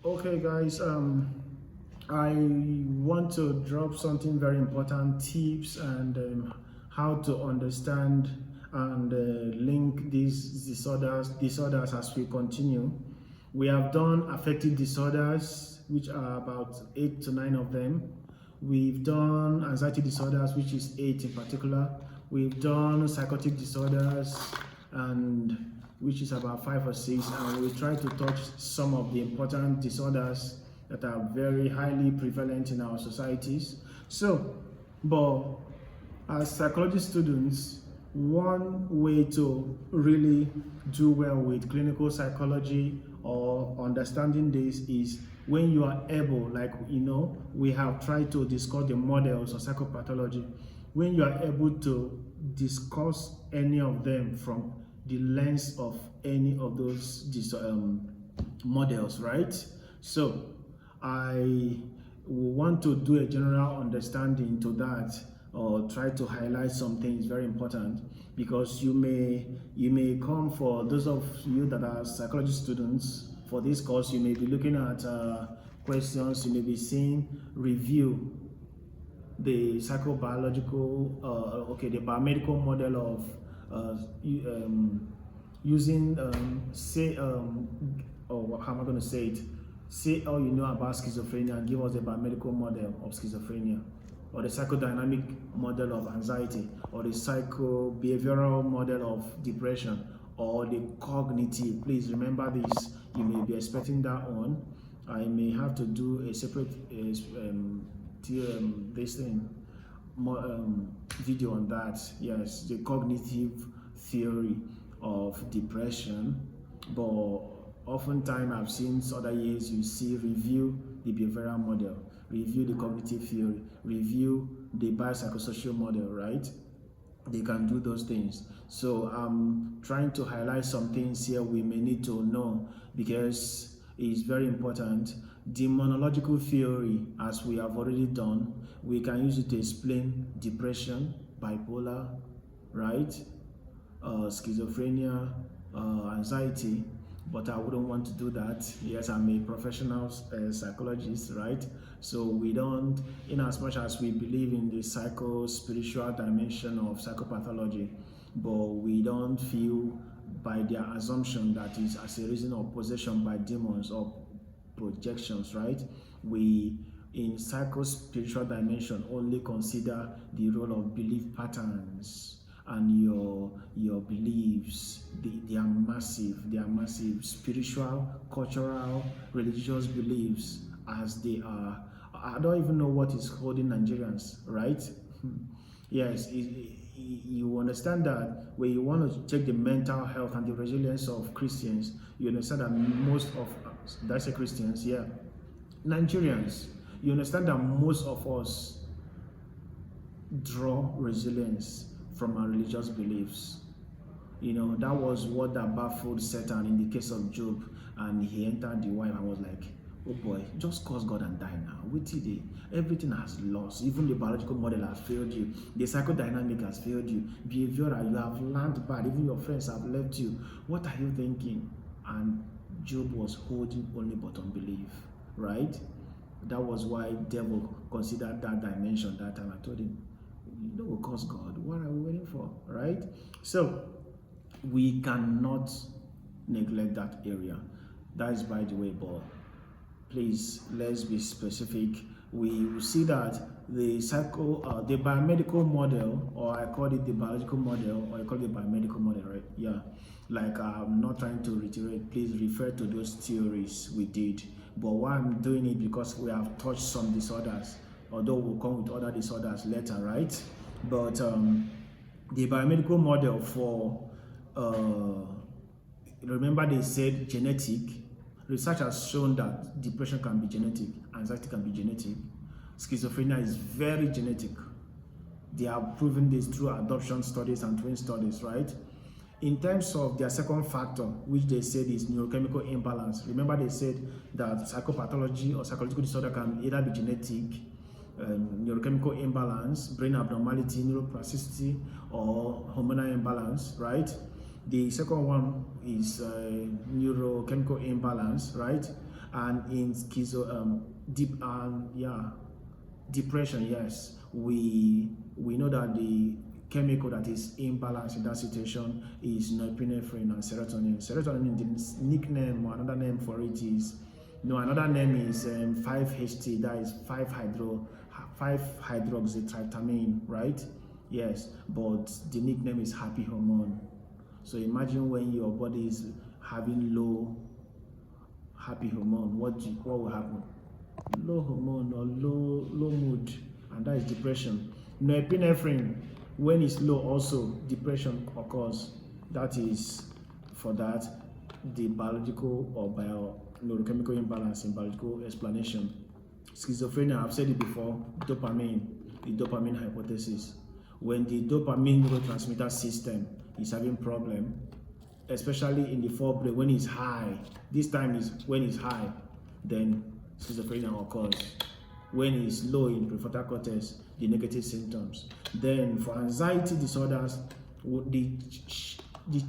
Okay, guys, I want to drop something very important tips and how to understand and link these disorders as we continue. We have done affective disorders, which are about 8 to 9 of them. We've done anxiety disorders, which is 8 in particular. We've done psychotic disorders, and which is about 5 or 6, and we try to touch some of the important disorders that are very highly prevalent in our societies. So, but as psychology students, one way to really do well with clinical psychology or understanding this is when you are able, like we have tried to discuss the models of psychopathology, when you are able to discuss any of them from the lens of any of those models, right? So I want to do a general understanding to that, or try to highlight some things very important, because you may come, for those of you that are psychology students for this course, you may be looking at questions, you may be seeing review the psychobiological, the biomedical model of using, how am I going to say it? Say all you know about schizophrenia and give us the biomedical model of schizophrenia, or the psychodynamic model of anxiety, or the psychobehavioral model of depression, or the cognitive. Please remember this. You may be expecting that on. I may have to do a separate video on that. Yes, the cognitive theory of depression. But oftentimes I've seen other years, you see review the behavioral model, review the cognitive theory, review the biopsychosocial model, right? They can do those things. So I'm trying to highlight some things here we may need to know, because it's very important. Demonological theory, as we have already done, we can use it to explain depression, bipolar, right? Schizophrenia, anxiety, but I wouldn't want to do that. Yes, I'm a professional psychologist, right? So we don't, in as much as we believe in the psycho-spiritual dimension of psychopathology, but we don't feel by their assumption that is as a reason of possession by demons or projections, right? We, in psycho-spiritual dimension, only consider the role of belief patterns and your beliefs. They are massive spiritual, cultural, religious beliefs, as they are. I don't even know what is holding Nigerians, right? Yes, you understand that when you want to check the mental health and the resilience of Christians, you understand that most of us, that's a Christians, yeah, Nigerians, you understand that most of us draw resilience from our religious beliefs. That was what that baffled Satan in the case of Job, and he entered the wife and was like, oh boy, just curse God and die now. Wait till everything has lost. Even the biological model has failed you. The psychodynamic has failed you. Behavioral, you have learned bad. Even your friends have left you. What are you thinking? And Job was holding only but unbelief, right? That was why devil considered that dimension that time. I told him, you know, we'll curse God. What are we waiting for, right? So we cannot neglect that area. That is by the way, but please, let's be specific. We will see that the biomedical model, or I call it the biological model, or I call it the biomedical model, right? Yeah, like I'm not trying to reiterate, please refer to those theories we did. But why I'm doing it, because we have touched some disorders, although we'll come with other disorders later, right? But the biomedical model for, remember they said genetic. Research has shown that depression can be genetic, anxiety can be genetic, schizophrenia is very genetic. They have proven this through adoption studies and twin studies, right? In terms of their second factor, which they said is neurochemical imbalance, remember they said that psychopathology or psychological disorder can either be genetic, neurochemical imbalance, brain abnormality, neuroplasticity, or hormonal imbalance, right? The second one is neurochemical imbalance, right? And in depression, yes, we know that the chemical that is imbalanced in that situation is norepinephrine and serotonin. Serotonin, the nickname or another name for it is, another name is 5-HT, that is 5-hydroxytryptamine, right? Yes, but the nickname is happy hormone. So imagine when your body is having low happy hormone, what will happen? Low hormone or low mood, and that is depression. Norepinephrine, when it's low, also depression occurs. That is, for that, the biological or neurochemical imbalance in biological explanation. Schizophrenia, I've said it before, the dopamine hypothesis. When the dopamine neurotransmitter system is having problem, especially in the forebrain, when it's high, this time is when it's high, then schizophrenia occurs. When it's low in prefrontal cortex, the negative symptoms. Then for anxiety disorders, the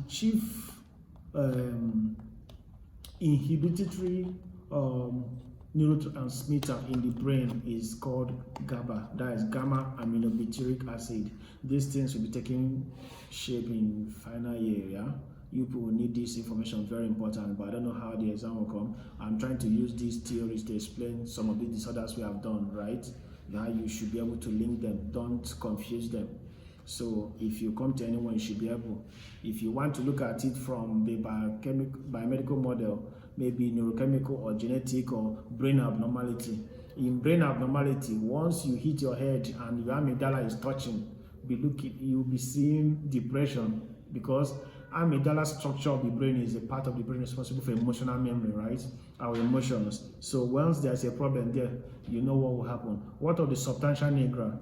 chief inhibitory neurotransmitter in the brain is called GABA, that is gamma aminobutyric acid. These things will be taking shape in final year. Yeah? You people will need this information, very important, but I don't know how the exam will come. I'm trying to use these theories to explain some of the disorders we have done, right? Now you should be able to link them, don't confuse them. So if you come to anyone, you should be able. If you want to look at it from the biomedical model, maybe neurochemical or genetic or brain abnormality. In brain abnormality, once you hit your head and your amygdala is touching, you'll be seeing depression, because amygdala structure of the brain is a part of the brain responsible for emotional memory, right? Our emotions. So once there's a problem there, you know what will happen. What of the substantia nigra?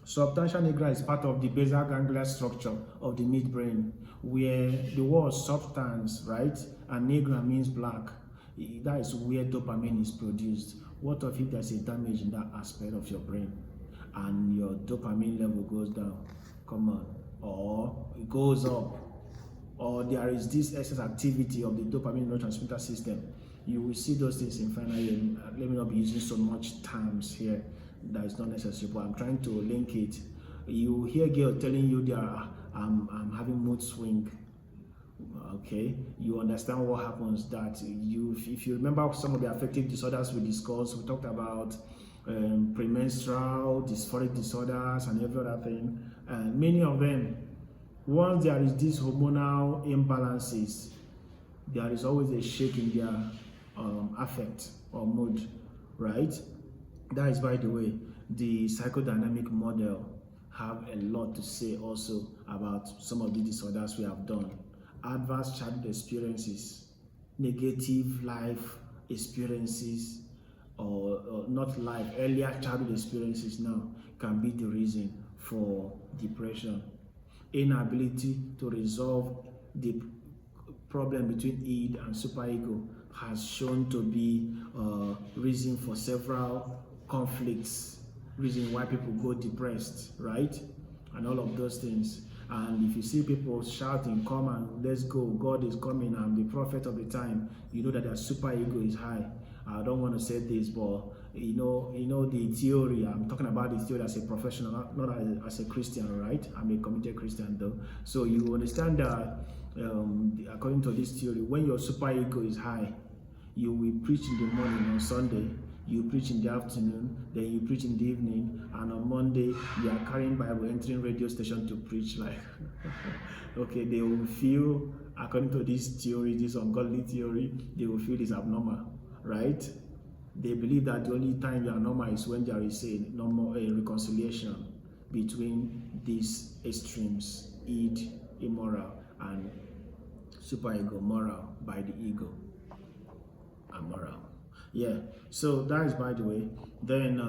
Substantia nigra is part of the basal ganglia structure of the midbrain, where the word substance, right, and nigra means black. That is where dopamine is produced. What of if there's a damage in that aspect of your brain and your dopamine level goes down? Come on. Or it goes up, or there is this excess activity of the dopamine neurotransmitter system. You will see those things in final year. Let me not be using so much terms here that is not necessary, but I'm trying to link it. You hear girls telling you I'm having mood swing. Okay, you understand what happens, that if you remember some of the affective disorders we discussed, we talked about premenstrual, dysphoric disorders, and every other thing, and many of them, once there is these hormonal imbalances, there is always a shake in their affect or mood, right? That is, by the way, the psychodynamic model have a lot to say also about some of the disorders we have done. Adverse childhood experiences, negative life experiences, or not life, earlier childhood experiences now can be the reason for depression. Inability to resolve the problem between id and superego has shown to be reason for several conflicts, reason why people go depressed, right? And all of those things. And if you see people shouting, "Come and let's go, God is coming, I'm the prophet of the time," you know that their superego is high. I don't want to say this, but you know the theory. I'm talking about the theory as a professional, not as a Christian, right? I'm a committed Christian though. So you understand that according to this theory, when your superego is high, you will preach in the morning on Sunday, you preach in the afternoon, then you preach in the evening, and on Monday you are carrying Bible, entering radio station to preach. Like okay, they will feel, according to this theory, this ungodly theory, they will feel it's abnormal, right? They believe that the only time you are normal is when there is a reconciliation between these extremes, id, immoral, and superego, moral, by the ego, and moral. Yeah, so that is, by the way. Then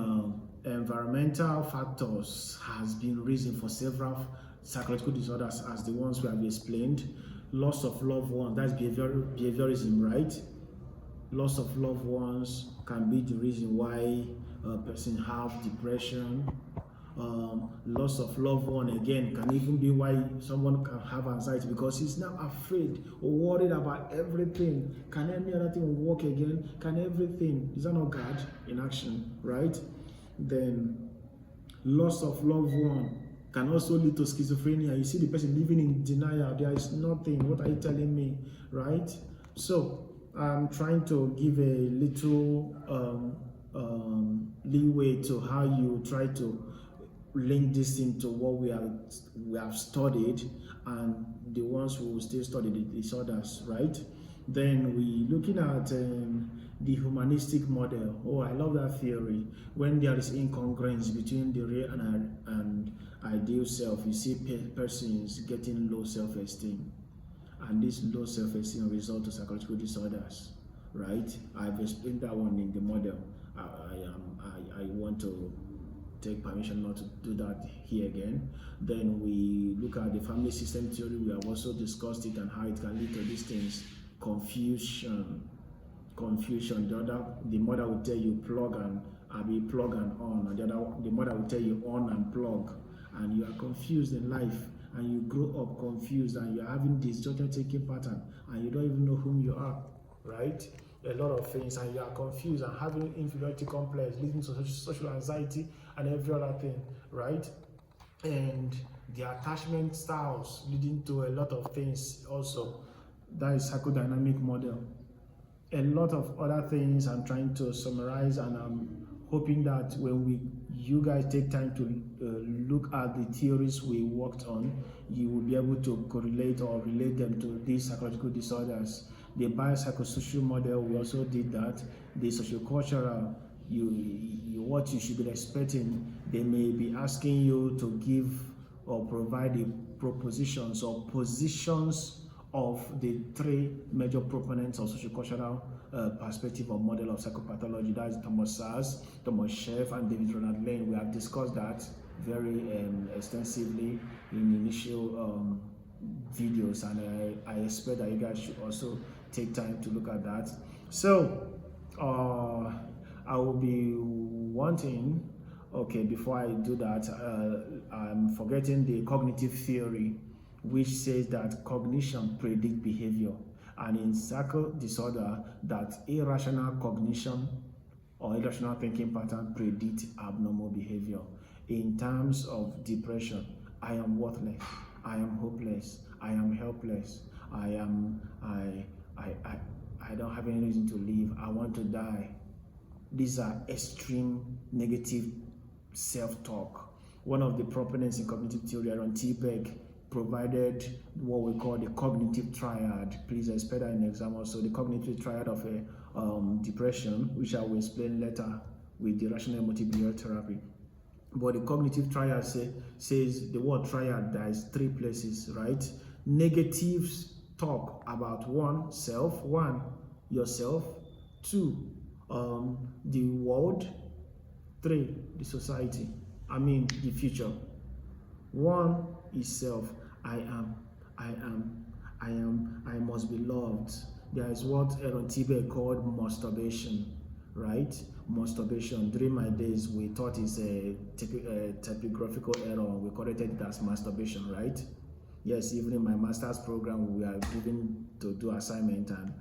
environmental factors has been reason for several psychological disorders, as the ones we have explained. Loss of loved ones, that's behaviorism, right? Loss of loved ones can be the reason why a person have depression, Loss of loved one again can even be why someone can have anxiety, because he's now afraid or worried about everything. Can any other thing work again? Can everything? Is that not God in action, right? Then loss of loved one can also lead to schizophrenia. You see the person living in denial. There is nothing. What are you telling me, right? So I'm trying to give a little leeway to how you try to link this into what we have studied, and the ones who will still study the disorders, right? Then we looking at the humanistic model. Oh, I love that theory. When there is incongruence between the real and ideal self, you see persons getting low self-esteem, and this low self-esteem result to psychological disorders, right? I've explained that one in the model. I want to take permission not to do that here again. Then we look at the family system theory. We have also discussed it and how it can lead to these things. Confusion. The mother will tell you plug and on, and the mother will tell you on and plug, and you are confused in life, and you grow up confused, and you're having this decision-taking pattern, and you don't even know whom you are, right? A lot of things, and you are confused and having inferiority complex, leading to social anxiety and every other thing, right? And the attachment styles leading to a lot of things also. That is psychodynamic model. A lot of other things I'm trying to summarize, and I'm hoping that when you guys take time to look at the theories we worked on, you will be able to correlate or relate them to these psychological disorders. The biopsychosocial model, we also did that. The sociocultural, what you should be expecting, they may be asking you to give or provide the propositions or positions of the three major proponents of sociocultural perspective or model of psychopathology. That is Thomas Szasz, Thomas Scheff, and David Ronald Lane. We have discussed that very extensively in initial videos, and I expect that you guys should also take time to look at that. So I will be wanting, okay, before I do that, I'm forgetting the cognitive theory, which says that cognition predicts behavior, and in psycho disorder, that irrational cognition or irrational thinking pattern predict abnormal behavior. In terms of depression, I am worthless, I am hopeless, I am helpless, I don't have any reason to live, I want to die. These are extreme negative self-talk. One of the proponents in cognitive theory, Aaron T. Beck, provided what we call the cognitive triad. Please expect that in the exam also. The cognitive triad of depression, which I will explain later with the rational emotive behavioral therapy. But the cognitive triad says the word triad, there is three places, right? Negatives talk about one, self, yourself, two, the world, three, the society, the future. One is self. I must be loved. There is what Aaron T. Beck called masturbation, right? Masturbation. During my days, we thought it's a typographical error. We corrected it as masturbation, right? Yes, even in my master's program, we are given to do assignment, and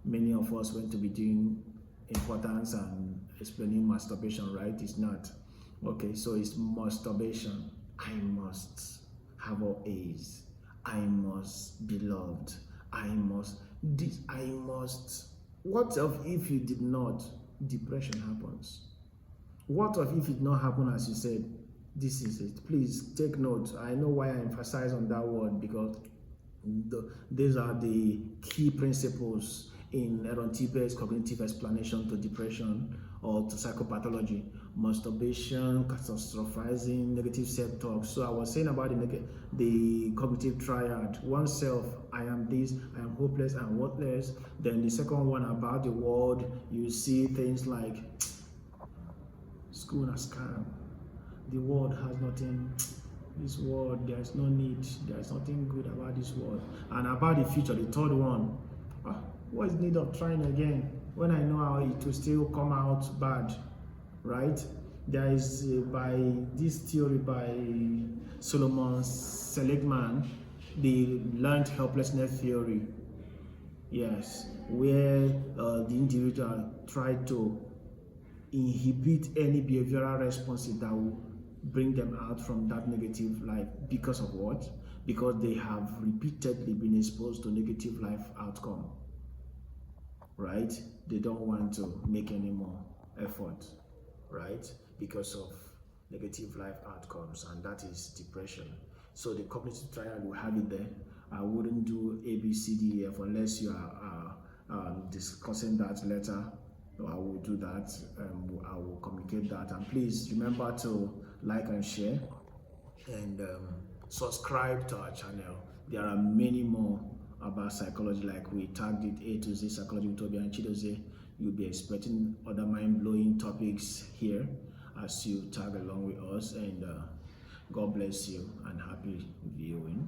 many of us went to be doing importance and explaining masturbation, right? It's not. Okay, so it's masturbation. I must have all A's. I must be loved. I must. What if you did not? Depression happens. What if it did not happen as you said? This is it. Please take note. I know why I emphasize on that word, because these are the key principles in Aaron T. Beck's cognitive explanation to depression or to psychopathology. Masturbation, catastrophizing, negative self-talk. So I was saying about the cognitive triad. One self, I am this, I am hopeless, I am worthless. Then the second one about the world, you see things like school is scam. The world has nothing. This world, there is no need. There is nothing good about this world. And about the future, the third one, what is the need of trying again when I know how it will still come out bad, right? There is by this theory by Solomon Seligman, the learned helplessness theory. Yes, where the individual tried to inhibit any behavioral responses that will bring them out from that negative life. Because of what? Because they have repeatedly been exposed to negative life outcome, right? They don't want to make any more effort, right? Because of negative life outcomes, and that is depression. So the cognitive triad will have it there. I wouldn't do A, B, C, D, E, F unless you are discussing that later. I will do that. I will communicate that. And please remember to like and share, and subscribe to our channel. There are many more about psychology, like we tagged it A to Z Psychology with Toby and Chidozie. You'll be expecting other mind-blowing topics here as you tag along with us, and God bless you and happy viewing.